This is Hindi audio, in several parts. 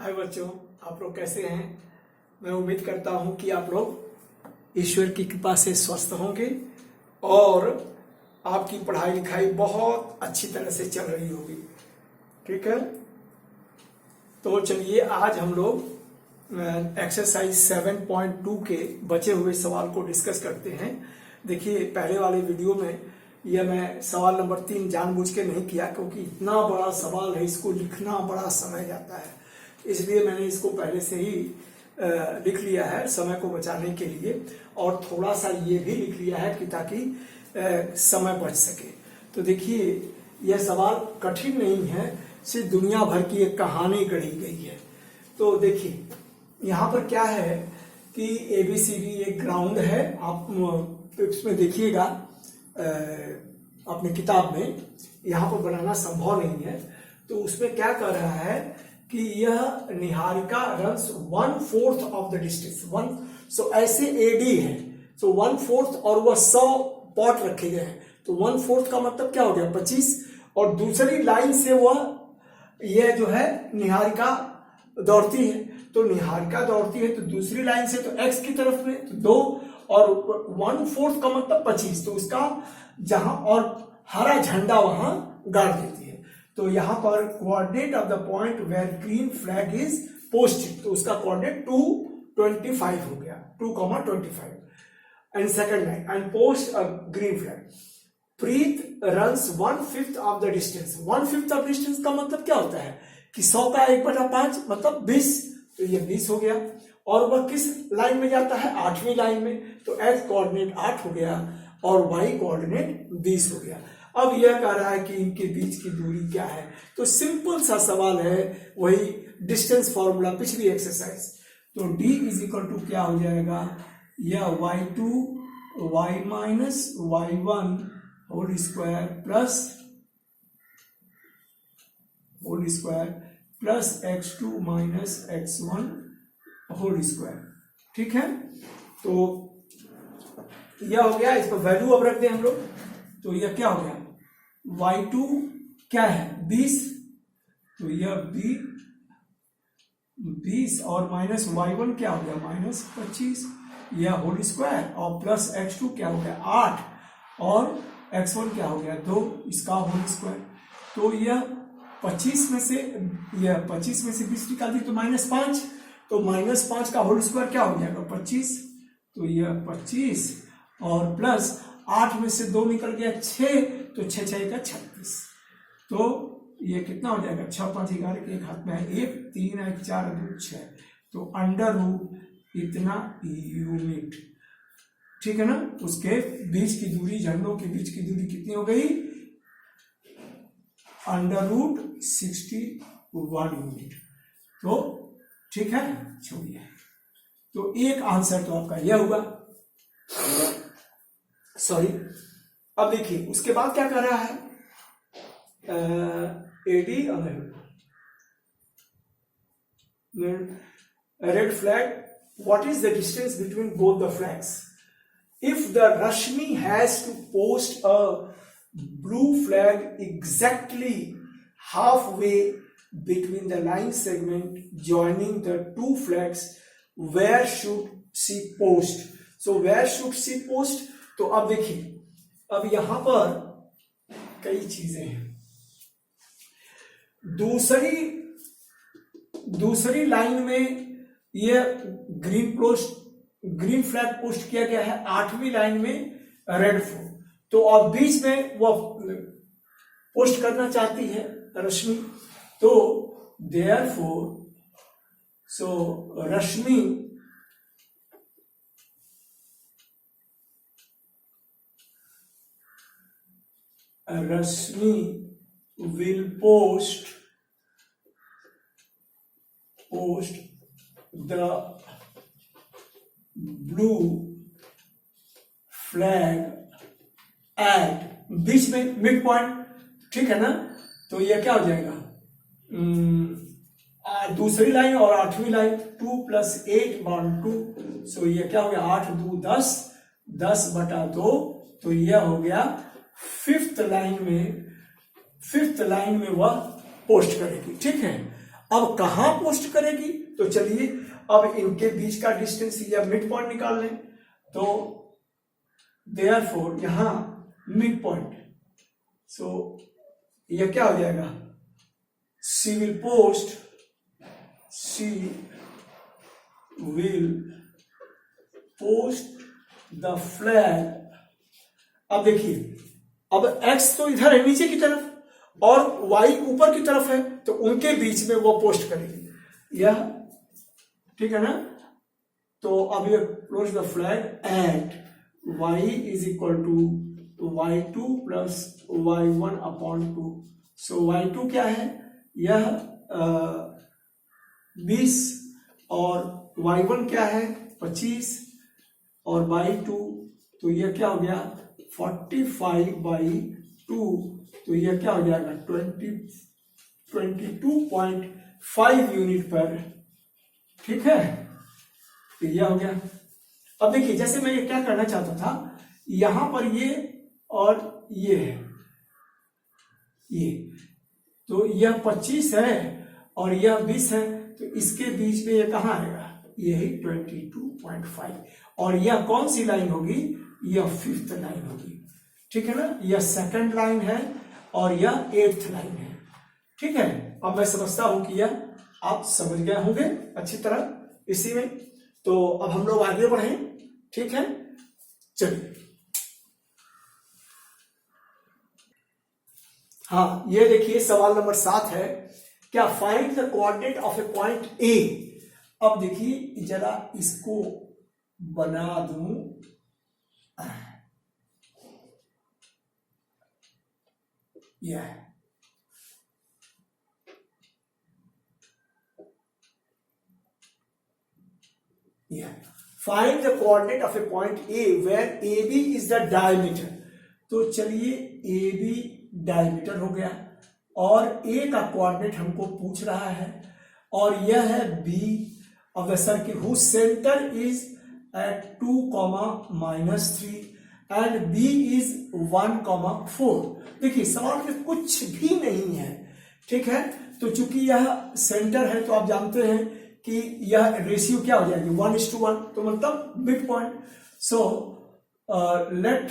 हाय बच्चों, आप लोग कैसे हैं। मैं उम्मीद करता हूं कि आप लोग ईश्वर की कृपा से स्वस्थ होंगे और आपकी पढ़ाई लिखाई बहुत अच्छी तरह से चल रही होगी। ठीक है, तो चलिए आज हम लोग एक्सरसाइज 7.2 के बचे हुए सवाल को डिस्कस करते हैं। देखिए, पहले वाले वीडियो में यह मैं सवाल नंबर 3 जानबूझ के नहीं किया क्योंकि इतना बड़ा सवाल है, इसको लिखना बड़ा समय जाता है, इसलिए मैंने इसको पहले से ही लिख लिया है समय को बचाने के लिए, और थोड़ा सा ये भी लिख लिया है कि ताकि समय बच सके। तो देखिए, यह सवाल कठिन नहीं है, सिर्फ दुनिया भर की एक कहानी गढ़ी गई है। तो देखिए यहाँ पर क्या है कि ABCD एक ग्राउंड है। आप इसमें देखिएगा अपनी किताब में, यहाँ पर बनाना संभव नहीं है। तो उसमें क्या कर रहा है कि यह Niharika runs 1/4 of the distance, so ऐसे AD है, सो 1/4 और वह 100 पॉट रखे गए हैं, तो 1/4 का मतलब क्या हो गया 25, और दूसरी लाइन से वह यह जो है निहारिका दौड़ती है, तो निहारिका दौड़ती है तो दूसरी लाइन से तो x की तरफ में तो 2 और 1/4 का मतलब 25, तो उसका जहां और हरा झंडा वहां गाड़ देती है। तो यहां पर coordinate of the point where green flag is posted, तो उसका कोऑर्डिनेट 225 हो गया, 2,25। And second line and post a green flag. Preet runs 1/5 of the distance. 1/5 of distance का मतलब क्या होता है कि 100 का 1/5 मतलब 20, तो ये 20 हो गया। और वह किस लाइन में जाता है, 8वीं लाइन में, तो x कोऑर्डिनेट 8 हो गया और y कोऑर्डिनेट 20 हो गया। अब यह कह रहा है कि इनके बीच की दूरी क्या है, तो सिंपल सा सवाल है, वही डिस्टेंस फॉर्मूला पिछली एक्सरसाइज। तो d इज इक्वल टू क्या हो जाएगा, यह y2 y minus y1 whole square plus x2 minus x1 whole square. ठीक है, तो यह हो गया। इस पर वैल्यू अब रख दें हम लोग, तो यह क्या हो गया, y2 क्या है 20, तो यह 20 और माइनस y1 क्या हो गया माइनस 25, यह होल स्क्वायर, और प्लस x2 क्या हो गया 8 और x1 क्या हो गया 2, इसका होल स्क्वायर। तो यह 25 में से 20 निकाल दी तो -5, तो -5 का होल स्क्वायर क्या हो जाएगा 25, तो यह 25 और प्लस 8 में से 2 निकल गया 6, तो 6 का 36, तो ये कितना हो जाएगा 6 5 11 के एक हाथ में है 1, 3 1 4 2 6, तो अंडर रूट इतना यूनिट। ठीक है ना, उसके बीच की दूरी, झंडों के बीच की दूरी कितनी हो गई, अंडर रूट 61 यूनिट। तो ठीक है, छोड़िए, तो एक आंसर तो आपका यह हुआ। सॉरी, अब देखिए उसके बाद क्या कर रहा है, AD red flag, what is the distance between both the flags. If the Rashmi has to post a blue flag exactly halfway between the line segment joining the two flags, where should she post? So where should she post? तो अब देखिए, अब यहां पर कई चीजें हैं। दूसरी लाइन में यह ग्रीन फ्लैग पोस्ट किया गया है, 8वीं लाइन में रेड फ्लैग, तो अब बीच में वह पोस्ट करना चाहती है रश्मि, तो therefore Rashmi will post the blue flag at बीच में मिड पॉइंट। ठीक है ना, तो यह क्या हो जाएगा, दूसरी लाइन और 8वीं लाइन 2 + 8/2, सो यह क्या हो गया 8 2 10, 10/2, तो यह हो गया 5th लाइन में वह पोस्ट करेगी। ठीक है, अब कहां पोस्ट करेगी, तो चलिए अब इनके बीच का डिस्टेंस या मिड पॉइंट निकाल लें। तो देयरफॉर यहां मिड पॉइंट, सो यह क्या हो जाएगा, she will post the flag. अब देखिए, अब x तो इधर है नीचे की तरफ और y ऊपर की तरफ है, तो उनके बीच में वो पोस्ट करेगी, यह ठीक है ना। तो अब ये post the flag at y is equal to y2 plus y1 upon 2। So y2 क्या है, यह 20 और y1 क्या है 25 और y2, तो यह क्या हो गया 45/2, तो यह क्या हो जाएगा 22.5 यूनिट पर, ठीक है। तो यह हो गया। अब देखिए, जैसे मैं ये क्या करना चाहता था, यहां पर ये और ये है, ये तो यह 25 है और यह 20 है, तो इसके बीच में ये कहां आएगा, यही 22.5, और यह कौन सी लाइन होगी, यह 5th लाइन होगी, ठीक है ना। यह 2nd लाइन है और यह 8th लाइन है, ठीक है। अब मैं समझता हूं कि यह आप समझ गए होंगे अच्छी तरह इसी में। तो अब हम लोग आगे बढ़े, ठीक है। चलिए, हाँ, ये देखिए सवाल नंबर 7 है, क्या find the coordinate of A point A. अब देखिए जरा इसको बना दूं, यह find the coordinate of A point A where A B is the diameter. तो चलिए ए बी डायमीटर हो गया और ए का कोऑर्डिनेट हमको पूछ रहा है, और यह है B of the circle whose centre is at 2, -3 and B is 1, 4। देखिए सवाल में कुछ भी नहीं है, ठीक है। तो चूंकि यह सेंटर है तो आप जानते हैं कि यह रेशियो क्या हो जाएगी 1:1, तो मतलब mid point. So let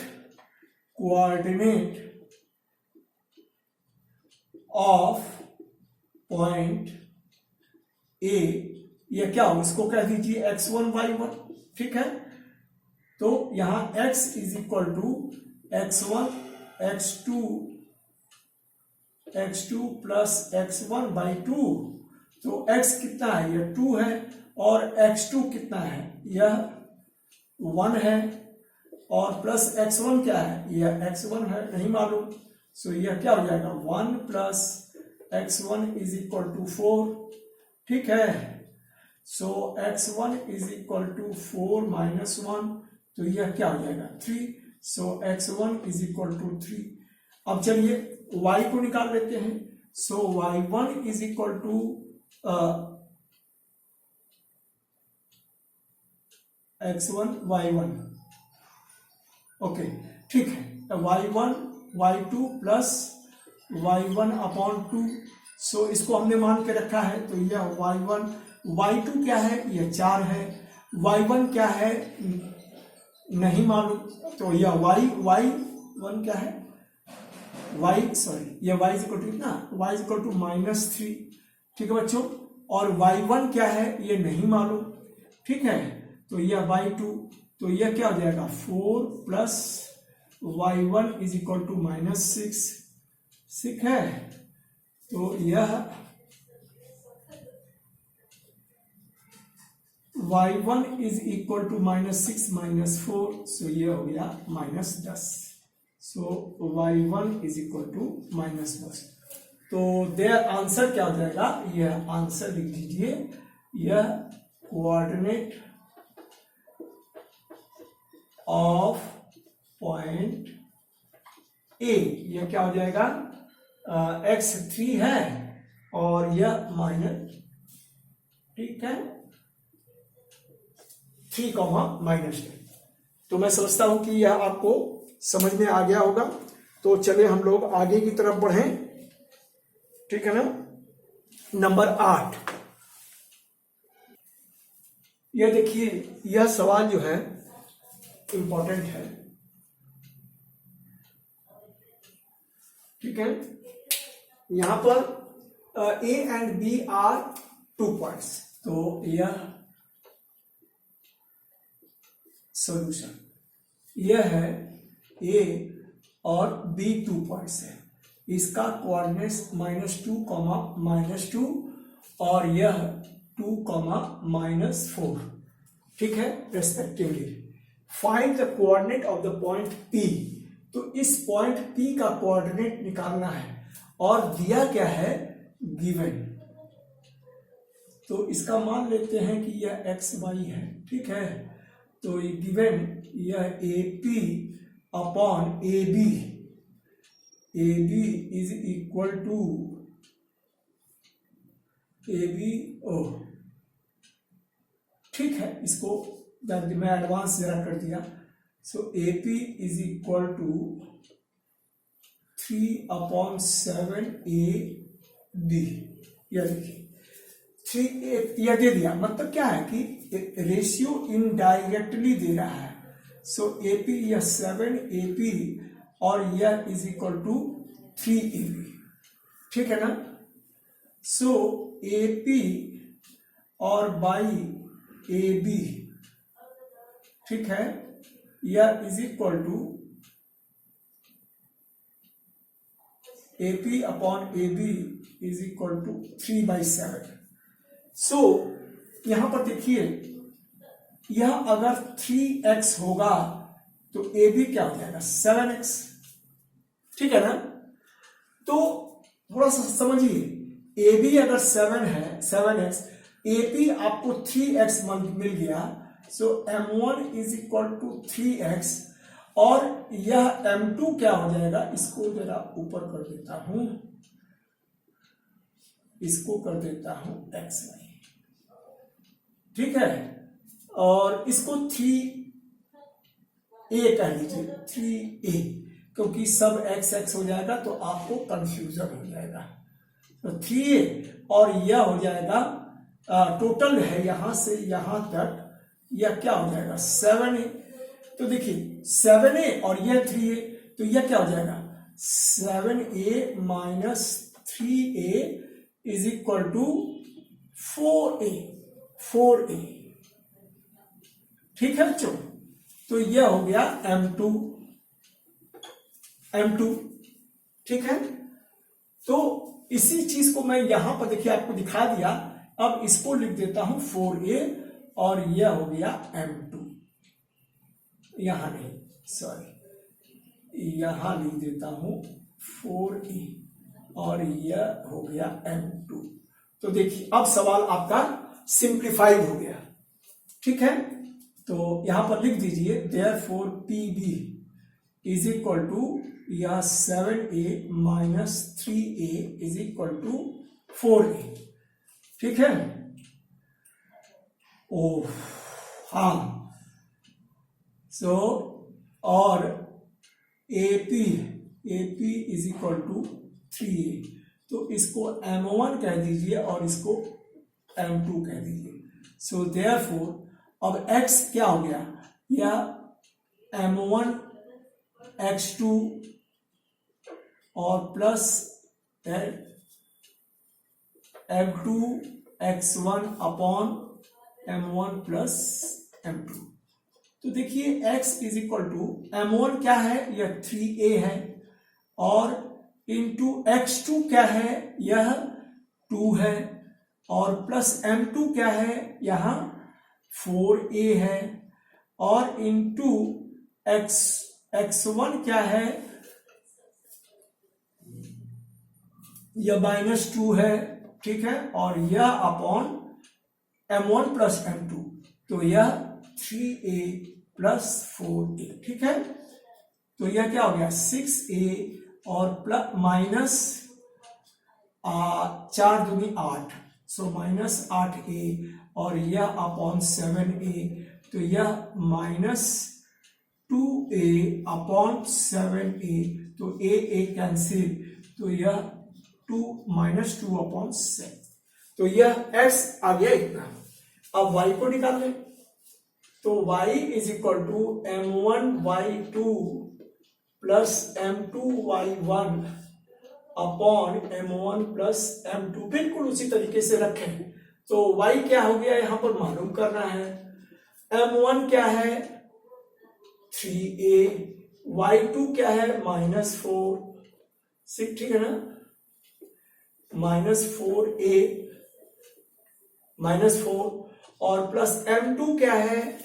coordinate of point A, यह क्या हो, इसको कह दीजिए x1 y1, ठीक है। तो यहां x is equal to x1 x2 plus x1/2। तो x कितना है, यह 2 है, और x2 कितना है, यह 1 है, और प्लस x1 क्या है, यह x1 है, नहीं मालूम। सो यह क्या हो जाएगा 1 plus x1 is equal to 4, ठीक है। सो x1 इज इक्वल टू 4 - 1, तो यह क्या हो जाएगा 3। So x1 is equal to 3। अब चलिए y को निकाल लेते हैं। So y1 is equal to x1 y1, okay, ठीक है। y1 y2 plus y1 upon 2। सो इसको हमने मान के रखा है, तो यह y1, y2 क्या है, यह 4 है, y1 क्या है नहीं मालूम, तो यह y1 क्या है, यह y इज इक्वल टू कितना, y इज इक्वल टू -3, ठीक है बच्चों। और y1 क्या है ये नहीं मालूम, ठीक है। तो यह y2, तो यह क्या हो जाएगा 4 plus y1 is equal to -6, ठीक है। तो यह y1 इज इक्वल टू -6 - 4, सो यह हो गया -10। सो y1 इज इक्वल टू -10। तो देयर आंसर क्या हो जाएगा, यह आंसर लिख दीजिए, यह कोऑर्डिनेट ऑफ पॉइंट ए, यह क्या हो जाएगा x3 है और यह माइनस, ठीक है 3, -10। तो मैं समझता हूं कि यह आपको समझ में आ गया होगा। तो चलिए हम लोग आगे की तरफ बढ़ें, ठीक है ना। नंबर 8, यह देखिए, यह सवाल जो है इंपॉर्टेंट है, ठीक है। यहां पर A and B are 2 points, तो यह सॉल्यूशन, यह है ए और बी 2 पॉइंट्स है, इसका कोऑर्डिनेट्स -2, -2 और यह 2, -4, ठीक है, respectively. Find the coordinate of the point P, तो इस पॉइंट P का कोऑर्डिनेट निकालना है और दिया क्या है, गिवन। तो इसका मान लेते हैं कि यह XY है, ठीक है। तो ये गिवन, यह AP upon AB, AB is equal to ABO, ठीक है। इसको मैं एडवांस जरा कर दिया। So AP is equal to 3/7 AB, यह देखिए 3, यह दे दिया, मतलब क्या है कि रेशियो इनडायरेक्टली दे रहा है। सो AP यह 7 AP और यह इज इक्वल टू 3 AB, ठीक है ना। सो AP और बाई AB, ठीक है, यह is equal to AP upon AB is equal to 3/7। So यहां पर देखिए, यह अगर 3x होगा तो AB क्या हो जाएगा, 7x, ठीक है ना। तो थोड़ा सा समझिए, AB अगर 7 है, 7x, AP आपको 3x मिल गया। सो M1 is equal to 3x और यह M2 क्या हो जाएगा, इसको जरा ऊपर कर देता हूं, इसको कर देता हूं XY, ठीक है। और इसको 3A कह लीजिए, 3A, क्योंकि सब x हो जाएगा तो आपको कंफ्यूजन हो जाएगा। तो 3A और यह हो जाएगा, टोटल है यहां से यहां तक, यह क्या हो जाएगा, 7A। तो देखिए 7A और यह 3A, तो यह क्या हो जाएगा, 7A minus 3A is equal to 4A, ठीक है बच्चों। तो यह हो गया M2, ठीक है। तो इसी चीज को मैं यहां पर देखिए आपको दिखा दिया। अब इसको लिख देता हूं 4A और यह हो गया M2, यहां नहीं, सॉरी, यहां लिख देता हूं 4A और यह हो गया M2। तो देखिए अब सवाल आपका सिंप्लीफाइड हो गया, ठीक है। तो यहां पर लिख दीजिए, therefore PB is equal to यह 7A minus 3A is equal to 4A, ठीक है। ओ हाँ, सो और AP is equal to 3A, तो इसको M1 कह दीजिए और इसको M2 कह दीजिए। सो देयरफॉर अब x क्या हो गया, यह M1 x2 और plus M2 x1 upon M1 plus M2। तो देखिए x is equal to M1 क्या है, यह 3A है, और इंटू x2 क्या है, यह 2 है, और प्लस M2 क्या है, यहां 4A है, और इंटू x1 क्या है, यह -2 है, ठीक है, और यह अपॉन M1 प्लस M2, तो यह 3A प्लस 4A, ठीक है। तो यह क्या हो गया, 6A और प्लस माइनस 4 दूनी 8, सो माइनस 8A और यह अपॉन 7A, तो यह माइनस 2A अपॉन 7A, तो A कैंसिल, तो यह 2 - 2 अपॉन 7, तो यह x आ गया इतना। अब y को निकाल लें, तो y is equal to m1y2 plus m2y1 upon m1 plus m2, बिल्कुल उसी तरीके से रखें। तो y क्या हो गया यहां पर मालूम करना है, m1 क्या है 3a, y2 क्या है -4, ठीक है ना, -4a -4, और प्लस m2 क्या है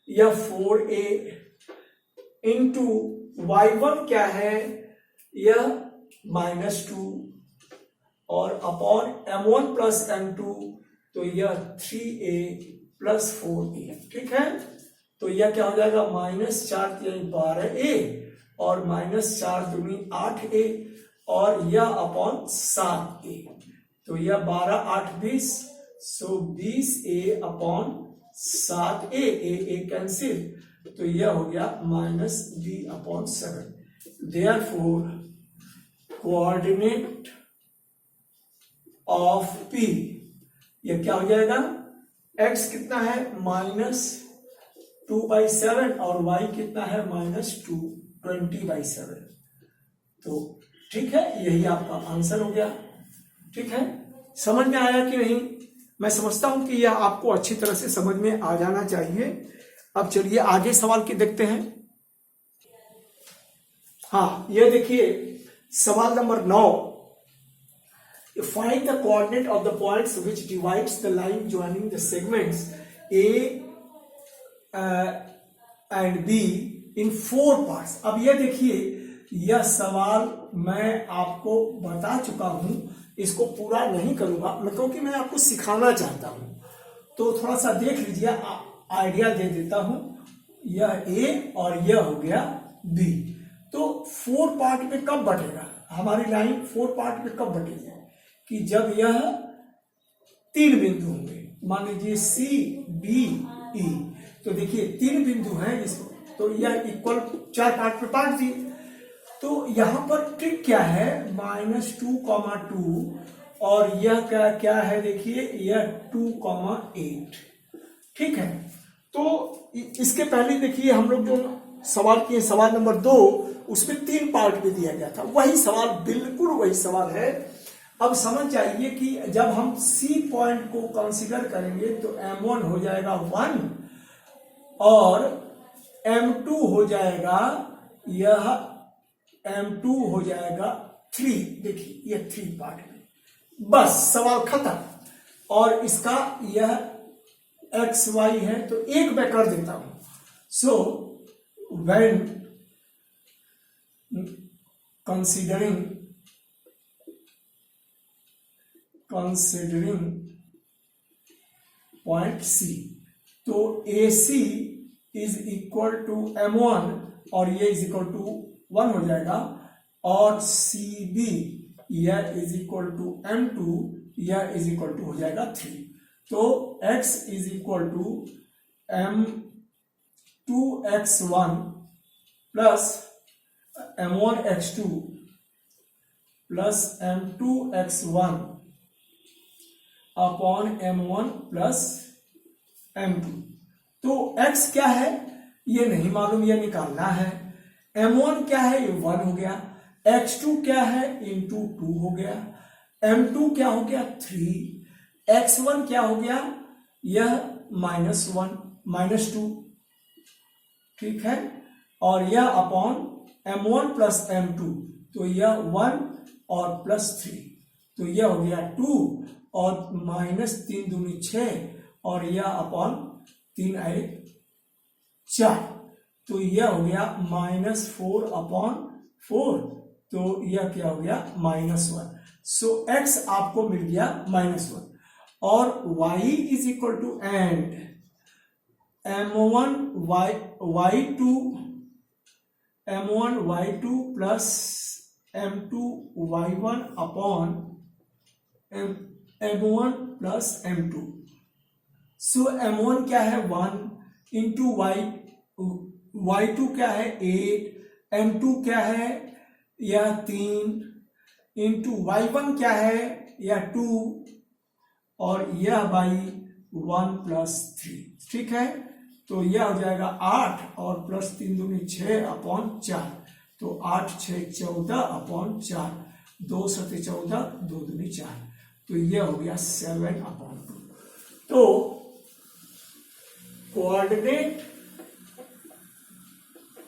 यह 4a, इंटू y1 क्या है यह -2, और अपॉन m1 प्लस m2 तो यह 3a प्लस 4a, ठीक है। तो यह क्या हो जाएगा -4 12a और -4 दूनी 8a, और यह अपॉन 7a, तो यह 12 8 20, सो 20a upon 7a, a cancel, तो यह हो गया -b upon 7। Therefore coordinate of p, यह क्या हो जाएगा, x कितना है -2/7 और y कितना है -20/7। तो ठीक है, यही आपका आंसर हो गया। ठीक है, समझ में आया कि नहीं? मैं समझता हूं कि यह आपको अच्छी तरह से समझ में आ जाना चाहिए। अब चलिए आगे सवाल की देखते हैं। हाँ, ये देखिए सवाल number 9, find the coordinate of the points which divides the line joining the segments A and be in 4 parts. अब ये देखिए, यह सवाल मैं आपको बता चुका हूं, इसको पूरा नहीं करूंगा मैं, क्योंकि मैं आपको सिखाना चाहता हूं, तो थोड़ा सा देख लीजिए, आइडिया दे देता हूं। यह ए और यह हो गया बी, तो 4 पार्ट में कब बटेगा हमारी लाइन, 4 पार्ट में कब बटेगी कि जब यह 3 बिंदु होंगे, मान लीजिए सी बी ई, तो देखिए 3 बिंदु हैं इसको, तो यह इक्वल 4 पार्ट में बांट दिए। तो यहां पर ट्रिक क्या है, -2, और यह क्या है देखिए, यह 2,8, ठीक है। तो इसके पहले देखिए हम लोग जो सवाल किए, सवाल नंबर 2, उसमें 3 पार्ट में दिया गया था, वही सवाल, बिल्कुल वही सवाल है। अब समझ जाइए कि जब हम सी पॉइंट को कंसीडर करेंगे तो m1 हो जाएगा 1 और m2 हो जाएगा, यह m2 हो जाएगा 3, देखिए यह 3 पार्ट में, बस सवाल खत्म। और इसका यह एक्स वाई है, तो एक मैं कर देता हूं। So when considering point C, तो AC is equal to M1 और ये इज इक्वल टू 1 हो जाएगा, और CB यह इज इक्वल टू M2, यह इज इक्वल टू हो जाएगा 3। तो x is equal to M2x1 plus M1x2 plus M2x1 upon M1 plus M2। तो x क्या है ये नहीं मालूम, ये निकालना है। M1 क्या है, ये 1 हो गया। x2 क्या है, इंटू 2 हो गया। M2 क्या हो गया, 3। x1 क्या हो गया, यह -1 -2, ठीक है। और यह अपॉन M1 प्लस M2, तो यह 1 और प्लस 3, तो यह हो गया 2 और -3 दूनी 6, और यह अपॉन 3 आए 4, तो यह हो गया -4 अपॉन 4, तो यह क्या हो गया -1। सो x आपको मिल गया -1, और y is equal to and M1 y2 plus M2 y1 upon M1 plus M2। So M1 क्या है 1 इंटू y2 क्या है 8, M2 क्या है यह 3, इंटू y1 क्या है यह 2, और यह बाई 1+3, ठीक है। तो यह हो जाएगा 8 और प्लस 3 दूनी 6/4, तो 8 6 14/4, 2 7 14, 2 दूनी 4, तो यह हो गया 7/2। तो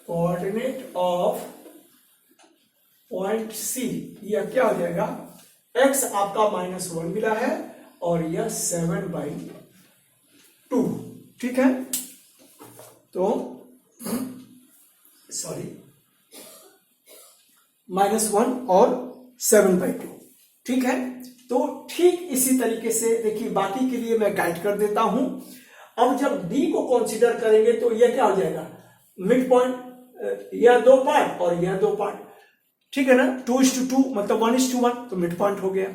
कोऑर्डिनेट ऑफ पॉइंट सी, यह क्या हो जाएगा, x आपका -1 मिला है और यह 7/2, ठीक है। तो सॉरी, -1 और 7/2, ठीक है। तो ठीक इसी तरीके से देखिए, बाकी के लिए मैं गाइड कर देता हूं। अब जब d को कंसीडर करेंगे तो यह क्या हो जाएगा, मिड पॉइंट, यह 2 पार्ट और यह 2 पार्ट, ठीक है ना, 2:2 मतलब 1:1, तो मिड पॉइंट हो गया।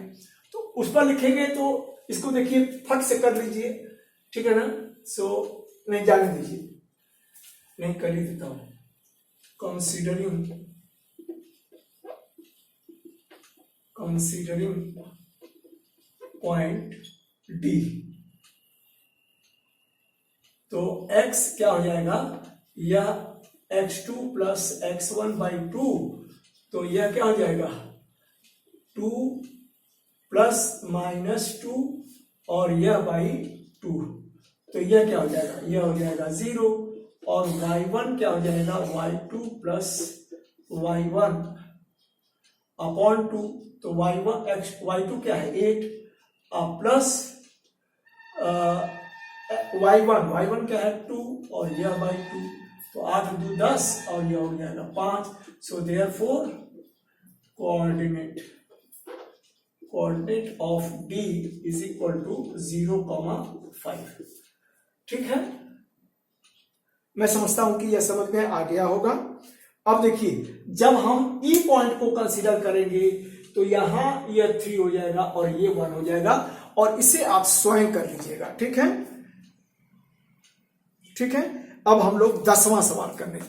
तो उस पर लिखेंगे तो इसको देखिए फट से कर लीजिए, ठीक है ना। सो नहीं जाने दीजिए, नहीं कर ही देता हूं। कंसीडरिंग पॉइंट डी, तो x क्या हो जाएगा, यह x2 + x1/2, तो यह क्या हो जाएगा 2 ± 2 और यह /2, तो यह क्या हो जाएगा, यह हो जाएगा 0, और y1 क्या हो जाएगा, y2 + y1/2, तो y2 क्या है 8 प्लस y1 क्या है 2 और यह 2, तो 8 2 10 और यह हो जाएगा 5। So therefore coordinate of D = 0,5, ठीक है। मैं समझता हूं कि यह समझ में आ गया होगा। अब देखिए, जब हम E पॉइंट को कंसीडर करेंगे तो यहां यह 3 हो जाएगा और ये 1 हो जाएगा, और इसे आप स्वयं कर लीजिएगा, ठीक है, ठीक है। अब हम लोग 10वां सवाल करने